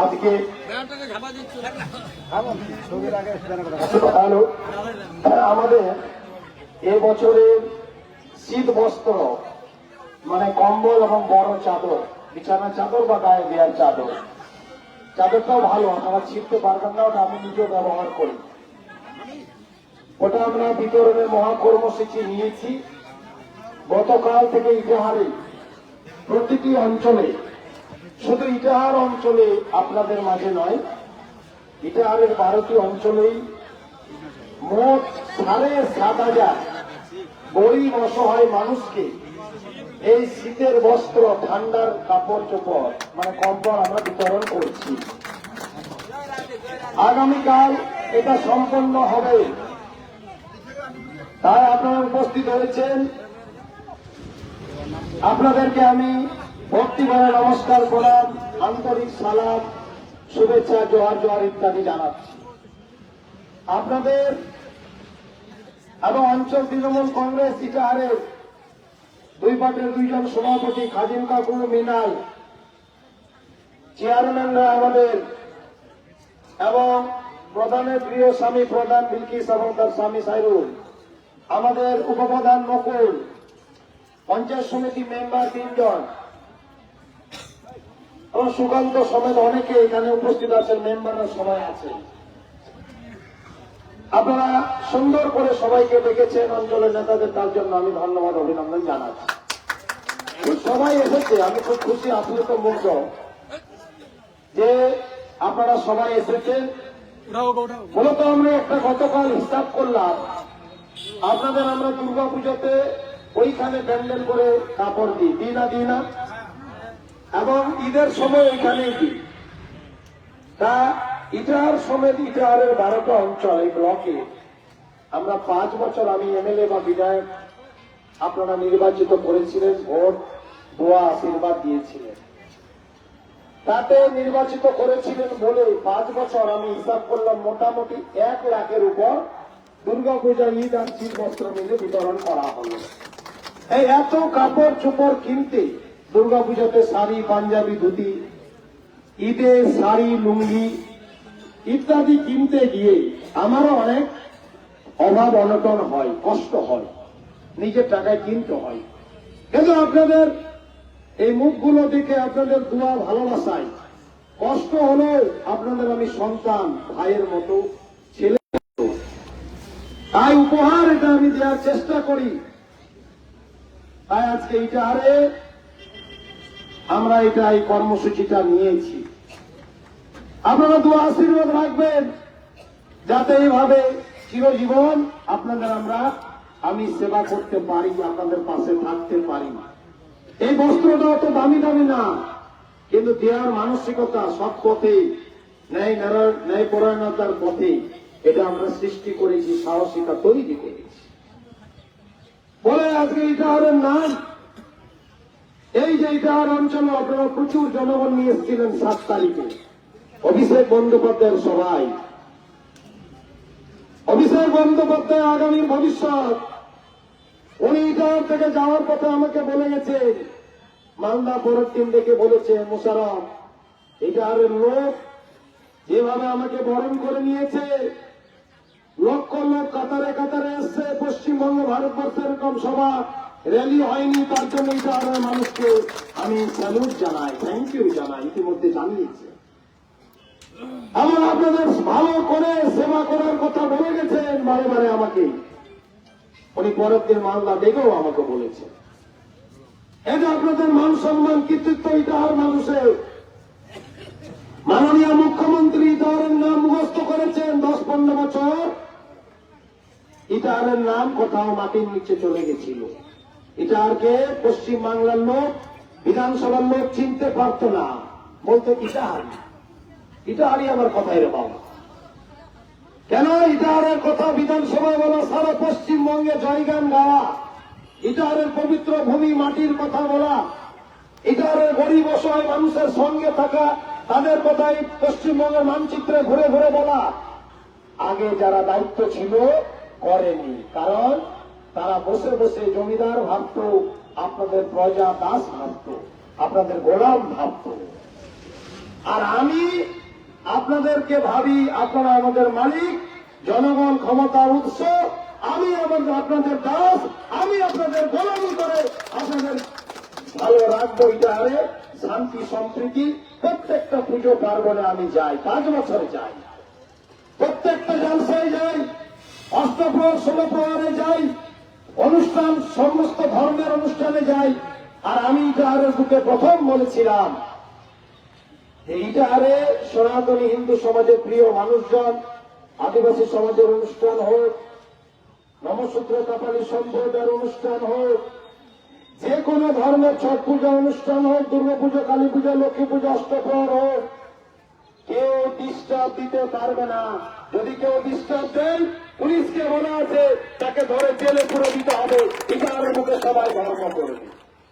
আজকে আমাদের এবছরের শীত বস্ত্র মানে কম্বল এবং বড় চাদর, বিছানা চাদর বা গায়ে দেওয়ার চাদর, চাদরটাও ভালো, আপনারা ছিঁড়তে পারবেন না, ওটা আমি নিজেও ব্যবহার করি। ওটা আমরা বিতরণের মহাকর্মসূচি নিয়েছি। গতকাল থেকে ইটাহারে প্রতিটি অঞ্চলে, শুধু ইটাহার অঞ্চলে আপনাদের মাঝে নয়, ইটাহারের 12টি অঞ্চলেই মোট 7,500 গরিব অসহায় মানুষকে এই শীতের বস্ত্র, ঠান্ডার কাপড় চোপড় মানে কম্বল আমরা বিতরণ করছি। আগামীকাল এটা সম্পন্ন হবে, তাই আপনারা উপস্থিত হয়েছেন। আপনাদেরকে আমি ভক্তিভরে নমস্কার করার, আন্তরিক সালাম, শুভেচ্ছা, জোহার জোহার ইত্যাদি জানাচ্ছি। আপনাদের এবং অঞ্চল তৃণমূল কংগ্রেস ইটাহারের দুই পার্টির 2 জন সভাপতি খাজিম কাকু, মিনাল, চেয়ারম্যানরা আমাদের এবং প্রধানের প্রিয় স্বামী প্রধান বিলকিস এবং তার স্বামী সাইরুল, আমাদের উপপ্রধান নকুল, পঞ্চায়েত সমিতি মেম্বার 3 জন এবং সুকান্ত সমেত অনেকে এখানে উপস্থিত আছেন, মেম্বাররা সবাই আছেন। আপনারা সুন্দর করে সবাইকে ডেকেছেন, অঞ্চলের নেতাদের, তার জন্য আমি ধন্যবাদ অভিনন্দন জানাচ্ছি। সবাই এসেছে, আমি খুব খুশি, আপ্লুত, মুগ্ধ যে আপনারা সবাই এসেছেন। মূলত আমরা একটা গতকাল হিসাব করলাম, আপনাদের আমরা দুর্গা পুজোতে ওইখানে প্যান্ডেল করে কাপড় দিই না, এবং ঈদের সময় ওইখানেই দিই। তা ইটাহার সমেত ইটাহারের 12টা অঞ্চল এই ব্লকে আমরা 5 বছর, আমি এমএলএ বা বিধায়ক, আপনারা নির্বাচিত করেছিলেন, ভোট দোয়া আশীর্বাদ দিয়েছিলেন, তাতে নির্বাচিত করেছিলেন বলে 5 বছর আমি হিসাব করলাম মোটামুটি 1 লাখের উপর দুর্গাপূজা, ঈদ আর শীত বস্ত্র মিলে বিতরণ করা হলো। এই এত কাপড় চোপড় কিনতে, দুর্গাপূজাতে শাড়ি, পাঞ্জাবি, ধুতি, ঈদে শাড়ি, লুঙ্গি ইত্যাদি কিনতে গিয়ে আমারও অনেক অভাব অনটন হয়, কষ্ট হয়, নিজের টাকায় কিনতে হয়। কিন্তু আপনাদের এই মুখগুলো দেখে, আপনাদের দোয়া ভালোবাসায়, কষ্ট হলেও আপনাদের আমি সন্তান, ভাইয়ের মতো, ছেলে মতো, তাই উপহার এটা আমি দেওয়ার চেষ্টা করি। তাই আজকে ইটাহারে আমরা এই কর্মসূচিটা নিয়েছি। আপনারা দোয়া আশীর্বাদ রাখবেন যাতে এইভাবে চিরজীবন আপনাদের আমি সেবা করতে পারি, আপনাদের পাশে থাকতে পারি। এই বস্ত্রটা অত দামি না, কিন্তু দেওয়ার মানসিকতা, সৎ পথে, ন্যায় পরায়ণতার পথে এটা আমরা সৃষ্টি করেছি, সাহসিকতা তৈরি করেছি বলে আজকে ইটাহারের নাম। এই যে ইটাহার অঞ্চলে আপনারা প্রচুর জনগণ নিয়ে এসেছিলেন 7 তারিখে অভিষেক বন্দ্যোপাধ্যায়ের সভায়। অভিষেক বন্দ্যোপাধ্যায় আগামীর ভবিষ্যৎ, উনি ইটাহার থেকে যাওয়ার পথে আমাকে বলে গেছে, মালদা পরের দিন দেখে বলেছে, মোশাররফ, ইটাহারের লোক যেভাবে আমাকে বরণ করে নিয়েছে, লক্ষ লোক কাতারে কাতারে এসছে, পশ্চিমবঙ্গ ভারতবর্ষের এরকম সভা র্যালি হয়নি, তার জন্য ইটাহারের মানুষকে আমি স্যালুট জানাই, থ্যাংক ইউ জানাই, ইতিমধ্যে জানিয়েছে। এবং আপনাদের ভালো করে সেবা করার কথা বলে গেছেন বারে বারে আমাকে। উনি পরের দিন মালদা দেখেও আমাকে বলেছেন, এটা আপনাদের মান সম্মান, কৃতিত্ব ইটাহার মানুষের। মাননীয় মুখ্যমন্ত্রী ইটাহারের নাম মুখস্থ করেছেন 10-15 বছর, ইটাহারের নাম কোথাও মাটির নিচে চলে গেছিল। ইটাহারকে পশ্চিম বাংলার লোক, বিধানসভার লোক চিনতে পারত না, বলতে ইটাহারি আমার কথাই রে বাবা। কেন ইটাহারের কথা বিধানসভায় বলা, সারা পশ্চিমবঙ্গে জয়গান গাওয়া, ইটাহারের পবিত্র ভূমি মাটির কথা বলা, ইটাহারের গরিব অসহায় মানুষের সঙ্গে থাকা, তাদের কথাই পশ্চিমবঙ্গের মানচিত্রে ঘুরে ঘুরে বলা। আগে যারা দায়িত্ব ছিল করেনি, কারণ তারা বসে বসে জমিদার ভাবত, আপনাদের প্রজা দাস ভাবত, আপনাদের গোলাম ভাবত। আর আমি আপনাদেরকে ভাবি আপনারা আমাদের মালিক, জনগণ ক্ষমতার উৎস, আমি আপনাদের দাস, আমি আপনাদের গোলামি করে আপনাদের ভালো রাখবো। ইটাহারে শান্তি সম্প্রীতি প্রত্যেকটা পুজো পার্বণে আমি যাই, 5 বছরে যাই, প্রত্যেকটা জলসায় যাই, অষ্টপ্রহর 16 প্রহরে যাই, অনুষ্ঠান সমস্ত ধর্মের অনুষ্ঠানে যাই। আর আমি ইটাহারের বুকে প্রথম বলেছিলাম যে ইটাহারে সনাতনী হিন্দু সমাজের প্রিয় মানুষজন, আদিবাসী সমাজের অনুষ্ঠান হোক, নমসূত্র কাপালী সম্প্রদায়ের অনুষ্ঠান হোক, যে কোনো ধর্মের ছট পূজা অনুষ্ঠান হোক, দুর্গা পুজো, কালী পূজা, লক্ষ্মী পূজা, অষ্টপ্রহর হোক, কেউ ডিস্টার্ব দিতে পারবে না। যদি কেউ ডিস্টার্ব দেন, পুলিশকে বলা আছে তাকে ধরে জেলে পুরে দিতে হবে। ইটাহারের মুখে সবাই ধর্ম করবে,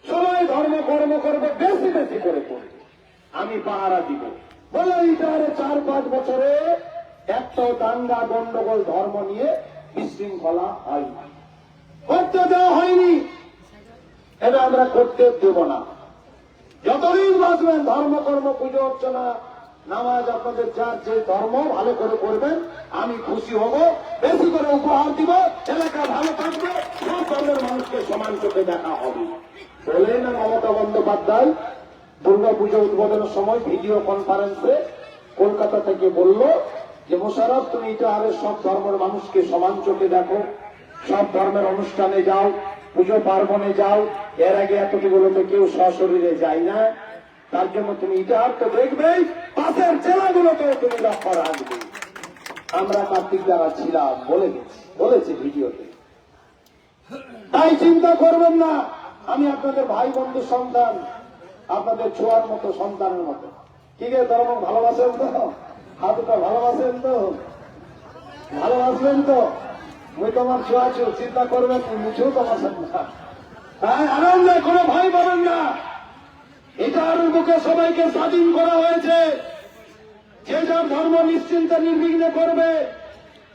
সবাই ধর্ম কর্ম করবে, বেশি বেশি করে করবে, আমি পাহারা দিব বলে ইটাহারে 4-5 বছরে একটাও দাঙ্গা গন্ডগোল ধর্ম নিয়ে বিশৃঙ্খলা হয়নি, করতে দেওয়া হয়নি। এটা আমরা করতে দেব না। যতদিন বাঁচবেন ধর্ম কর্ম পুজো অর্চনা নামাজ আপনাদের যার যে ধর্ম ভালো করে করবেন, আমি খুশি হব, বেশি করে উপহার দিব, এলাকা ভালো থাকবে, সব ধর্মের মানুষকে সমান চোখে দেখা হবে। বলে না মমতা বন্দ্যোপাধ্যায় দুর্গা পুজো উদ্বোধনের সময় ভিডিও কনফারেন্সে কলকাতা থেকে বলল যে মোশাররফ, তুমি ইটাহারের সব ধর্মের মানুষকে সমান চোখে দেখো, সব ধর্মের অনুষ্ঠানে যাও, পুজো পার্বণে যাও। এর আগে এতগুলোতে কেউ সশরীরে যায় না, তার জন্য তুমি ইটাহার তো দেখবেই, পাশের জেলাগুলোতেও তুমি লক্ষ্য রাখবে। আমরা কার্তিক যারা ছিলাম বলেছি ভিডিওতে। তাই চিন্তা করবেন না, আমি আপনাদের ভাই বন্ধু সন্তান, আপনাদের ছোঁয়ার মতো সন্তানের মতো। কি রে ধর্ম ভালোবাসেন তো? হাতটা ভালোবাসেন তো? ভালোবাসবেন তো? মুই তোমার ছোঁয়া ছো, চিন্তা করবেন মুছেও তোমার না। তাই আনন্দে কোনো ভয় পাবেন না। এটার বুকে সবাইকে স্বাধীন করা হয়েছে। যে যার ধর্ম নিশ্চিন্তে নির্বিঘ্নে করবে,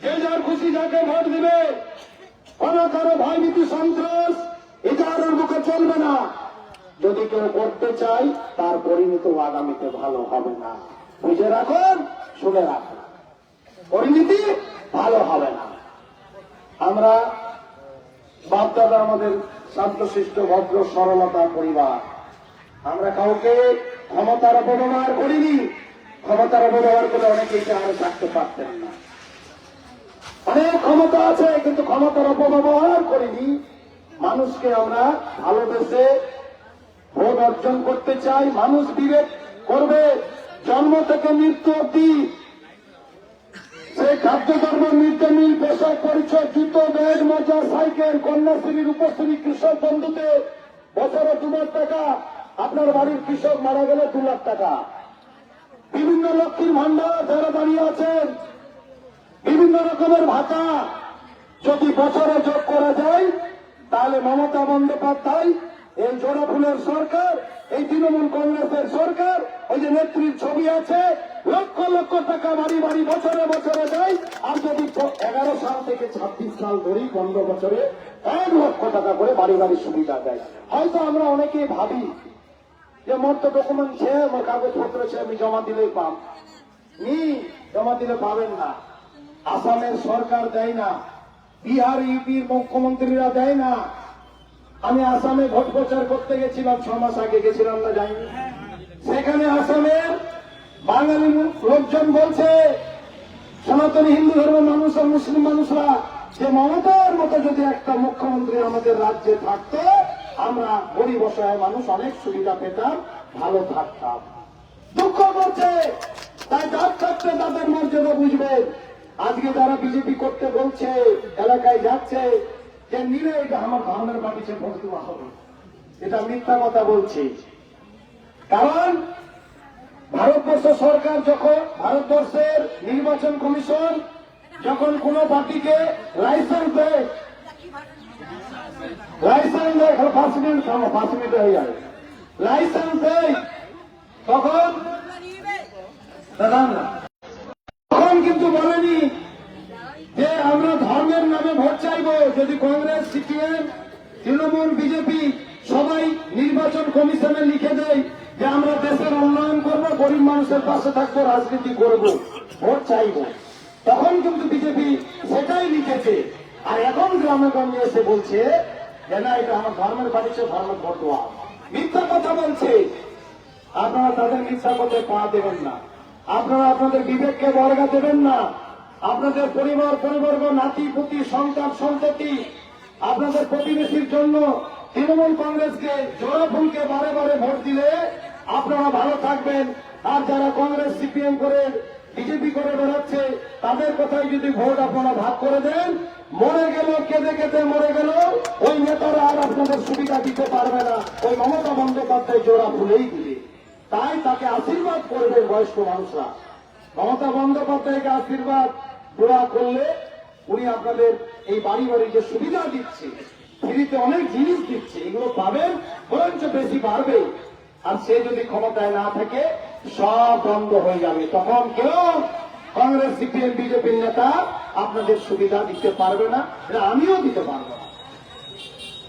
যে যার খুশি যাকে ভোট দিবে, কোন কারো ভয়ভীতি সন্ত্রাস এটার বুকে চলবে না। যদি কেউ করতে চাই তার পরিণতি আগামীতে ভালো হবে না। বুঝে রাখুন, শুনে রাখুন, পরিণতি ভালো হবে না। আমরা বাপদাদা আমাদের শান্তশিষ্ট ভদ্র সরলতার পরিবার, আমরা কাউকে ক্ষমতার অপব্যবহার করিনি। ক্ষমতার অপব্যবহার করে অনেকেই আরো থাকতে পারতেন না। অনেক ক্ষমতা আছে কিন্তু ক্ষমতার অপব্যবহার করিনি। মানুষকে আমরা ভালোবেসে ভোট অর্জন করতে চাই। মানুষ বিবেক করবে জন্ম থেকে মৃত্যু অব্দি। সেই খাদ্য দ্রব্য, মিড ডে মিল, পোশাক, পরিচয়, জুতো, ব্যাগ, মোজা, সাইকেল, কন্যাশ্রী, রূপশ্রী, কৃষক বন্ধুতে বছরে 2 লাখ টাকা। আপনার বাড়ির কৃষক মারা গেলে 2 লাখ টাকা। বিভিন্ন লক্ষ্মীর ভান্ডার যারা দাঁড়িয়ে আছেন, বিভিন্ন রকমের ভাতা যদি বছরে যোগ করা যায়, তাহলে মমতা বন্দ্যোপাধ্যায়, এই জোড়া ফুলের সরকার, এই তৃণমূল কংগ্রেসের সরকার, ওই যে নেত্রীর ছবি আছে, লক্ষ লক্ষ টাকা বাড়ি বাড়ি বছরে বছরে দেয়। আর যদি 11 সাল থেকে 26 সাল ধরি 15 বছরে 1 লক্ষ টাকা করে বাড়ি বাড়ি সুবিধা দেয়। হয়তো আমরা অনেকেই ভাবি যে মোর তো ডকুমেন্ট ছে, মোর কাগজপত্র ছে, আমি জমা দিলেই পাব। জমা দিলে পাবেন না। আসামের সরকার দেয় না, বিহার ইউপির মুখ্যমন্ত্রীরা দেয় না। আমি আসামে ভোট প্রচার করতে গেছিলাম, 6 মাস আগে গেছিলাম না, যাইনি। সেখানে আসামের বাঙালি লোকজন বলছে, সনাতনী হিন্দু ধর্মের মানুষ আর মুসলিম মানুষরা, যে মমতার মতো যদি একটা মুখ্যমন্ত্রী আমাদের রাজ্যে থাকতো, আমরা গরিব অসহায় মানুষ অনেক সুবিধা পেতাম, ভালো থাকতাম। দুঃখ করছে, তাই যার থাকতে তাদের মর্যাদা বুঝবেন। আজকে যারা বিজেপি করতে বলছে, এলাকায় যাচ্ছে, যে নিলে এটা আমার ধর্মের পাঠিয়েছে ভোট দেওয়া হবে, এটা মিথ্যা কথা বলছে। কারণ ভারতবর্ষ সরকার যখন, ভারতবর্ষের নির্বাচন কমিশন যখন কোন পার্টিকে লাইসেন্স দেয়, 5 মিনিট হয়ে যাবে, লাইসেন্স দেয়, তখন কিন্তু বলেনি যে আমরা ধর্মের নামে ভোট চাইবো। যদি কংগ্রেস, সিপিএম, তৃণমূল, বিজেপি সবাই নির্বাচন কমিশনে লিখে দেয় যে আমরা দেশের উন্নয়ন করবো, গরিব মানুষের পাশে থাকবো, রাজনীতি করব, ভোট চাইব, তখন কিন্তু বিজেপি সেটাই লিখেছে। আর এখন গ্রামে গঞ্জে এসে বলছে যে না, এটা আমার ধর্মের বাড়িতে ধর্মের ভোট দেওয়া, মিথ্যা কথা বলছে। আপনারা তাদের মিথ্যা কথায় পা দেবেন না, আপনারা আপনাদের বিবেককে বর্গা দেবেন না। আপনাদের পরিবার পরিবর্গ, নাতি পুতি, সন্তান সন্ততি, আপনাদের প্রতিবেশীর জন্য তৃণমূল কংগ্রেসকে, জোড়া ফুলকে বারে বারে ভোট দিলে আপনারা ভালো থাকবেন। আর যারা কংগ্রেস সিপিএম করে বিজেপি করে বেড়াচ্ছে, তাদের কথাই যদি ভোট আপনারা ভাগ করে দেন, মরে গেল, কেঁদে কেঁদে মরে গেল, ওই নেতারা আর আপনাদের সুবিধা দিতে পারবে না, ওই মমতা বন্দ্যোপাধ্যায় জোড়া ফুলেই দিবে। তাই তাকে আশীর্বাদ করবেন বয়স্ক মানুষরা। মমতা বন্দ্যোপাধ্যায়কে আশীর্বাদ দোয়া করলে উনি আপনাদের এই বাড়ি বাড়ি যে সুবিধা দিচ্ছে, ফ্রিতে অনেক জিনিস দিচ্ছে, এগুলো পাবেন, বরঞ্চ বেশি বাড়বে। আর সে যদি ক্ষমতায় না থাকে সব বন্ধ হয়ে যাবে, তখন কেউ কংগ্রেস সিপিএম বিজেপির নেতা আপনাদের সুবিধা দিতে পারবে না, এটা আমিও দিতে পারবো না,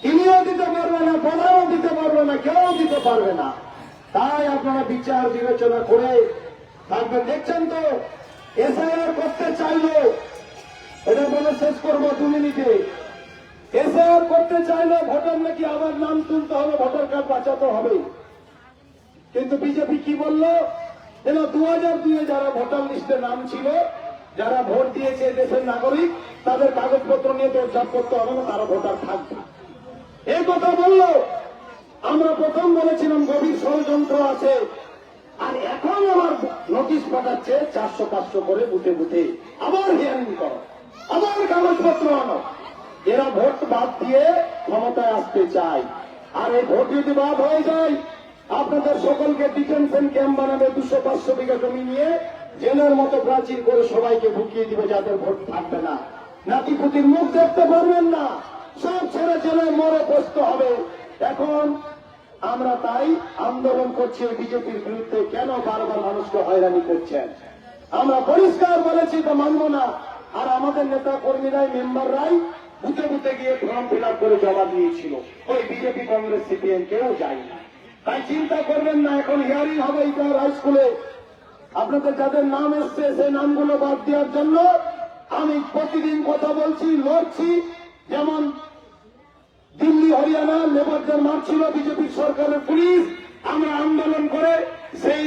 তিনিও দিতে পারবে না, প্রধানও দিতে পারবে না, কেউ দিতে পারবে না। তাই আপনারা বিচার বিবেচনা করে থাকবেন। দেখছেন তো এসআইআর করতে চাইলো, এটা বলে শেষ করবো 2 মিনিটে। এসআইআর করতে চাইলে ভোটার নাকি আবার নাম তুলতে হবে, ভোটার কার্ড বাঁচাতে হবে। কিন্তু বিজেপি কি বললো, যেন 2002-এ যারা ভোটার লিস্টে নাম ছিল, যারা ভোট দিয়েছে দেশের নাগরিক, তাদের কাগজপত্র নিয়ে দৌড়ঝাঁপ করতে হবে না, তারা ভোটার থাকবে, এই কথা বললো। আমরা প্রথম বলেছিলাম গভীর ষড়যন্ত্র আছে, আর এখন আমার নোটিশ পাঠাচ্ছে 400-500 করে বুথে বুথে, আবার হিয়ারিং করো, আবার কাগজপত্র আনো। এরা ভোট বাদ দিয়ে ক্ষমতায় আসতে চায়। আর এই ভোট যদি বাদ হয়ে যায়, আপনাদের সকলকে ডিটেনশন ক্যাম্প বানাবে, 200-500 বিঘা জমি নিয়ে জেলের মতো প্রাচীর করে সবাইকে ঢুকিয়ে দিবে, যাদের ভোট থাকবে না। নাতিপুতির মুখ দেখতে পারবেন না, সব ছেড়ে ছেড়ে মরে বসতে হবে। এখন আমরা তাই আন্দোলন করছি বিজেপির বিরুদ্ধে, কেন বারবার মানুষকে হয়রানি করছেন। আমরা পরিষ্কার বলেছি তো মানব না। আর আমাদের নেতা কর্মীরাই, মেম্বাররাই বুথে বুথে গিয়ে ফর্ম ফিল আপ করে জমা দিয়েছিল, ওই বিজেপি কংগ্রেস সিপিএম কেউ যায়নি। তাই চিন্তা করবেন না, এখন হিয়ারিং হবে ইটার হাই স্কুলে। আপনাদের যাদের নাম এসছে সেই নামগুলো বাদ দেওয়ার জন্য আমি প্রতিদিন কথা বলছি, লড়ছি। যেমন দিল্লি, হরিয়ানা লেবারদের মারছিল বিজেপি সরকারের পুলিশ, আমরা আন্দোলন করে সেই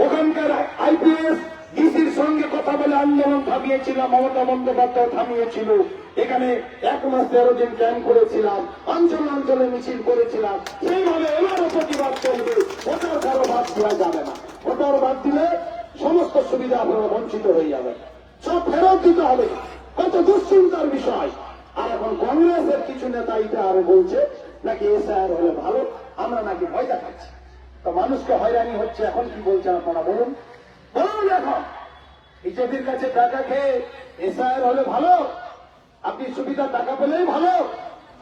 ওখানকার আইপিএস ডিসির সঙ্গে কথা বলে আন্দোলন থামিয়েছিলাম, মমতা বন্দ্যোপাধ্যায় থামিয়েছিল। এখানে 1 মাস 13 দিন ক্যাম্প করেছিলাম, অঞ্চলে অঞ্চলে মিছিল করেছিলাম। সেইভাবে এবারও প্রতিবাদ করবে, ভোটার কারো বাদ দেওয়া যাবে না। ভোটার বাদ দিলে সমস্ত সুবিধা আপনারা বঞ্চিত হয়ে যাবে, সব ফেরত দিতে হবে। কত দুশ্চিন্তার বিষয়। আর এখন কংগ্রেসের কিছু নেতা এটা আরো বলছে নাকি এসআইআর হলে ভালো, আমরা নাকি ভয় দেখাচ্ছি। তো মানুষকে হয়রানি হচ্ছে, এখন কি বলছেন আপনারা বলুন, বলুন। এখন বিজেপির কাছে টাকা খেয়ে এসআইআর হলে ভালো, আপনি সুবিধা টাকা পেলেই ভালো।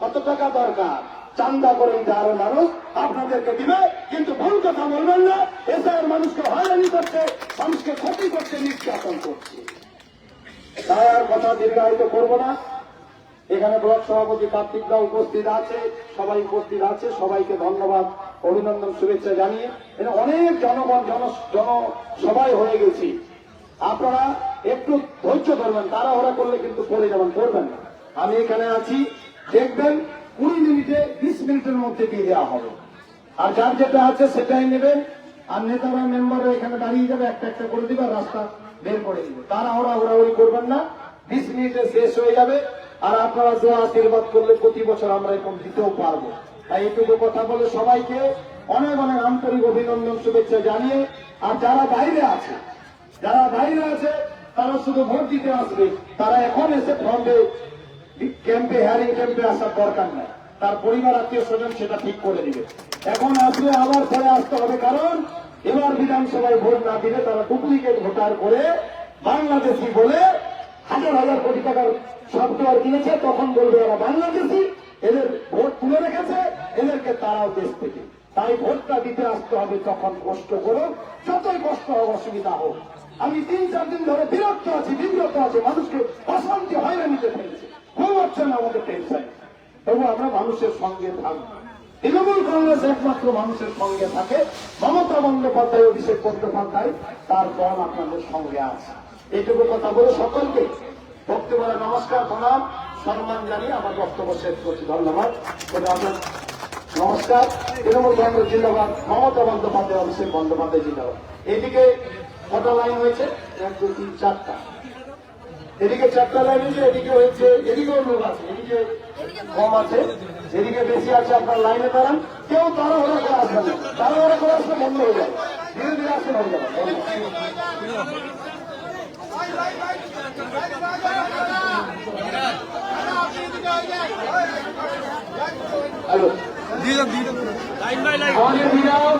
কত টাকা দরকার, চান্দা করে আরো মানুষ আপনাদেরকে দিবে, কিন্তু ভুল কথা বলবেন না। এসআইআর মানুষকে হয়রানি করছে, মানুষকে ক্ষতি করছে, নির্যাতন করছে। তাই আর কথা দীর্ঘায়িত করবো না। এখানে ব্লক সভাপতি কার্তিক দা উপস্থিত আছে, সবাই উপস্থিত আছে, সবাইকে ধন্যবাদ, অভিনন্দন, শুভেচ্ছা জানিয়ে এটা অনেক জনগণ জনসভায় হয়ে গেছি। আপনারা একটু ধৈর্য ধরবেন, তাড়াহুড়া করলে কিন্তু পড়ে যাবেন, করবেন না। আমি এখানে আছি, দেখবেন 20 মিনিটে 20 মিনিটের মধ্যে দিয়ে দেওয়া হবে। আর যার যেটা আছে সেটাই নেবেন। আর নেতারা মেম্বাররা এখানে দাঁড়িয়ে যাবে, একটা একটা করে দিবে, রাস্তা বের করে দিবে। তাড়াহুড়া হুড়াহুড়ি করবেন না, 20 মিনিটে শেষ হয়ে যাবে। আর আপনারা দোয়া আশীর্বাদ করলে প্রতি বছর আমরা এরকম দিতেও পারবো। তাই এইটুকু কথা বলে সবাইকে অনেক অনেক আন্তরিক অভিনন্দন, শুভেচ্ছা জানিয়ে, আর যারা বাইরে আছে তারা শুধু ভোট দিতে আসবে, তারা এখন এসে ফর্মে ক্যাম্পে, হিয়ারিং ক্যাম্পে আসার দরকার নাই। তার পরিবার আত্মীয় স্বজন সেটা ঠিক করে দিবে। এখন আসলে আবার পরে আসতে হবে, কারণ এবার বিধানসভায় ভোট না দিলে তারা ডুপ্লিকেট ভোটার করে বাংলাদেশি বলে 1000 কোটি টাকার সফটওয়্যার কিনেছে, তখন বলবে এরা বাংলাদেশি, এদের ভোট তুলে রেখেছে, এদেরকে তারাও দেশ থেকে। তাই ভোটটা দিতে আসতে হবে, তখন কষ্ট করো, যতই কষ্ট হোক, অসুবিধা হোক। আমি 3-4 দিন ধরে বিরক্ত আছি, মানুষকে অশান্তি হয়রানিতে ফেলছে, খুব হচ্ছে না আমাদের টেনশন। তবু আমরা মানুষের সঙ্গে থাকবো, তৃণমূল কংগ্রেস একমাত্র মানুষের সঙ্গে থাকে, মমতা বন্দ্যোপাধ্যায়, অভিষেক বন্দ্যোপাধ্যায় তার দল আপনাদের সঙ্গে আছে। এইটুকু কথা বলে সকলকে বক্তব্য নমস্কার, প্রণাম, সম্মান জানিয়ে আমার বক্তব্য শেষ করছি। ধন্যবাদ। নমস্কার। তৃণমূল কংগ্রেস জিন্দাবাদ, মমতা বন্দ্যোপাধ্যায়, অভিষেক বন্দ্যোপাধ্যায় জিন্দাবাদ। এদিকে কটা লাইন হয়েছে? 1, 2, 3, 4টা। এদিকে 4টা লাইন হয়েছে, এদিকে হয়েছে, এদিকেও লোক আছে, এদিকে কম আছে, এদিকে বেশি আছে। আপনার লাইনে দাঁড়ান, কেউ তাড়াহুড়া করে আসবেন না, তাড়াহুড়া করে আসলে বন্ধ হয়ে যাবে, ধীরে ধীরে আসলে হয়ে যাবে। হ্যালো, আমাদের বিরাও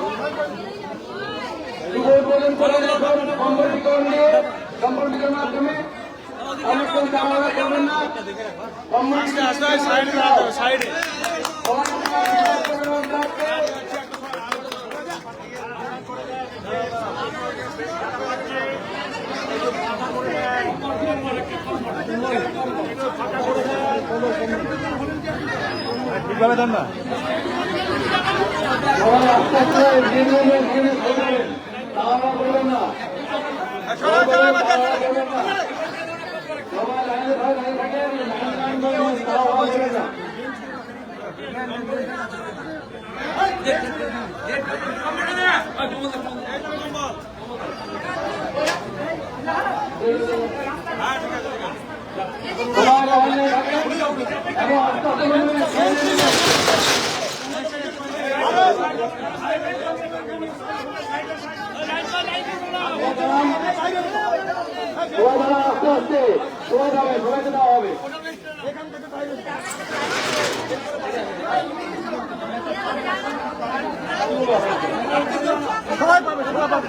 কম্পিউটারের মাধ্যমে অনেকক্ষণ তাড়াহুড়া করবেন না। সাইডে ঠিকভাবে দেন না, আস্তে আস্তে তাড়াহুড়া করবেন না, সবাই লাইনে থাকেন, তাড়াহুড়া করবেন না। এবং আস্তে আস্তে সবাই যাবে, সবাইকে দেওয়া হবে। সবাই পাবে, সবাই পাবে।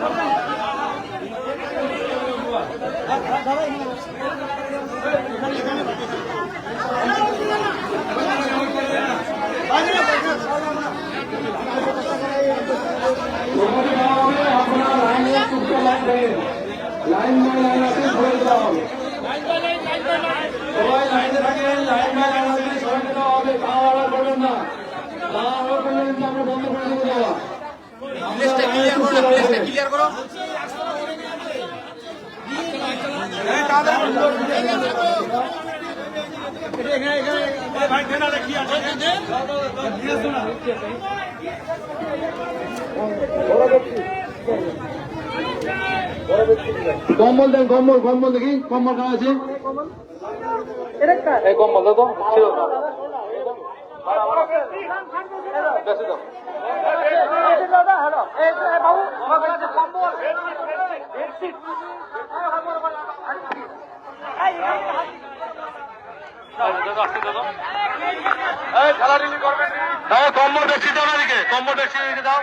আপনার লাইনে লাইন বাই লাইন আছে, সবাই দেওয়া হবে। সবাই লাইনে থাকেন, লাইন বাই লাইন আছে, সবাইকে দেওয়া হবে। তাড়াহুড়া করবেন না, তাড়াহুড়া করলে কিন্তু আমরা বন্ধ করে দেবো দেওয়া। ক্লিয়ার করো। কম্বল দেন, কম্বল, কম্বল দেখি, কম্বল কারা আছে? এই কম্বল দাও তো, ছিল কম্বল বেশি দাও না, দিকে কম্বল বেশি দাও।